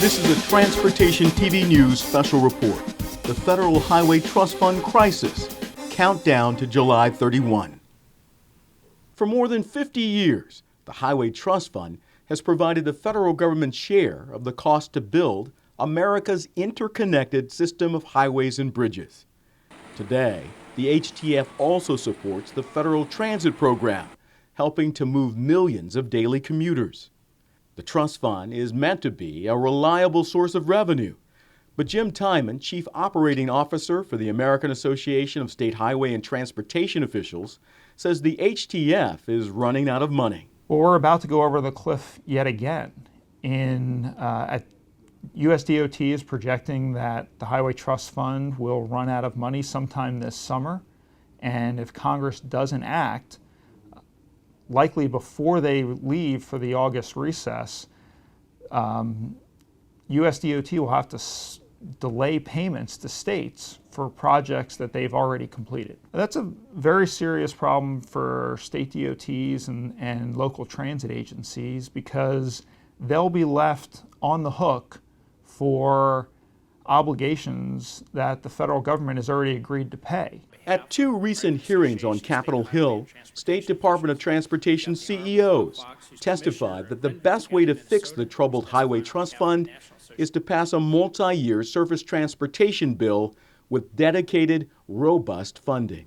This is a Transportation TV News special report. The Federal Highway Trust Fund crisis. Countdown to July 31. For more than 50 years, the Highway Trust Fund has provided the federal government's share of the cost to build America's interconnected system of highways and bridges. Today, the HTF also supports the Federal Transit Program, helping to move millions of daily commuters. The trust fund is meant to be a reliable source of revenue, but Jim Timon, Chief Operating Officer for the American Association of State Highway and Transportation Officials, says the HTF is running out of money. Well, we're about to go over the cliff yet again. USDOT is projecting that the Highway Trust Fund will run out of money sometime this summer, and if Congress doesn't act, likely before they leave for the August recess, USDOT will have to delay payments to states for projects that they've already completed. That's a very serious problem for state DOTs and local transit agencies, because they'll be left on the hook for obligations that the federal government has already agreed to pay. At two recent hearings on Capitol Hill, State Department of Transportation CEOs testified that the best way to fix the troubled Highway Trust Fund is to pass a multi-year surface transportation bill with dedicated, robust funding.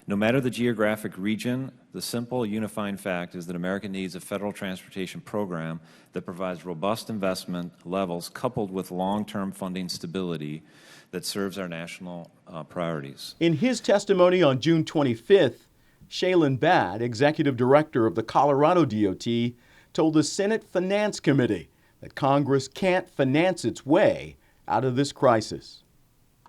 No matter the geographic region, the simple unifying fact is that America needs a federal transportation program that provides robust investment levels coupled with long-term funding stability that serves our national priorities. In his testimony on June 25th, Shailen Bhatt, Executive Director of the Colorado DOT, told the Senate Finance Committee that Congress can't finance its way out of this crisis.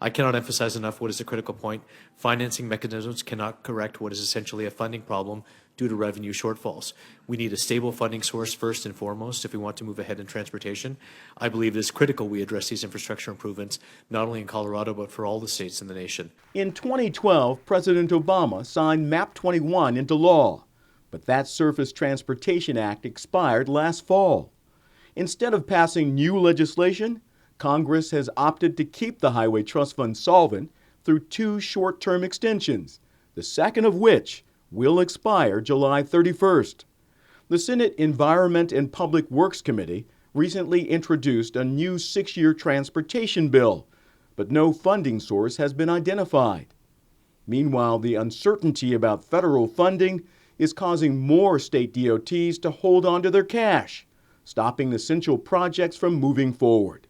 I cannot emphasize enough what is a critical point. Financing mechanisms cannot correct what is essentially a funding problem due to revenue shortfalls. We need a stable funding source first and foremost if we want to move ahead in transportation. I believe it is critical we address these infrastructure improvements, not only in Colorado, but for all the states in the nation. In 2012, President Obama signed MAP 21 into law, but that Surface Transportation Act expired last fall. Instead of passing new legislation, Congress has opted to keep the Highway Trust Fund solvent through two short-term extensions, the second of which will expire July 31st. The Senate Environment and Public Works Committee recently introduced a new 6-year transportation bill, but no funding source has been identified. Meanwhile, the uncertainty about federal funding is causing more state DOTs to hold on to their cash, stopping essential projects from moving forward.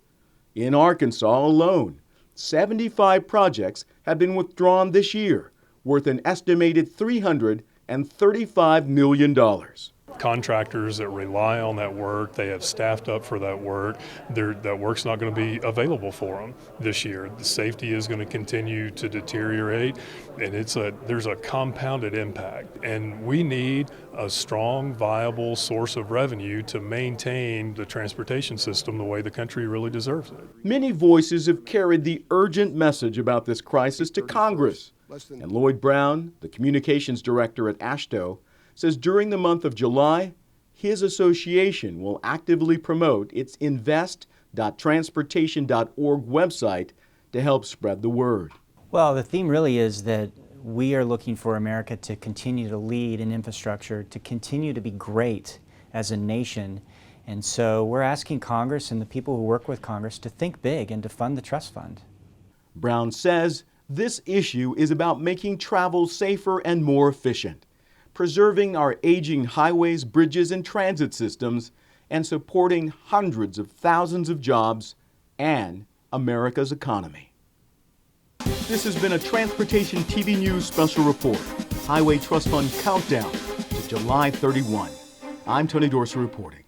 In Arkansas alone, 75 projects have been withdrawn this year, worth an estimated $335 million. Contractors that rely on that work, they have staffed up for that work. That work's not going to be available for them this year. The safety is going to continue to deteriorate, and there's a compounded impact. And we need a strong, viable source of revenue to maintain the transportation system the way the country really deserves it. Many voices have carried the urgent message about this crisis to Congress. And Lloyd Brown, the communications director at AASHTO, says during the month of July, his association will actively promote its invest.transportation.org website to help spread the word. Well, the theme really is that we are looking for America to continue to lead in infrastructure, to continue to be great as a nation. And so we're asking Congress and the people who work with Congress to think big and to fund the trust fund. Brown says this issue is about making travel safer and more efficient, preserving our aging highways, bridges, and transit systems, and supporting hundreds of thousands of jobs and America's economy. This has been a Transportation TV News special report, Highway Trust Fund Countdown to July 31. I'm Tony Dorsey reporting.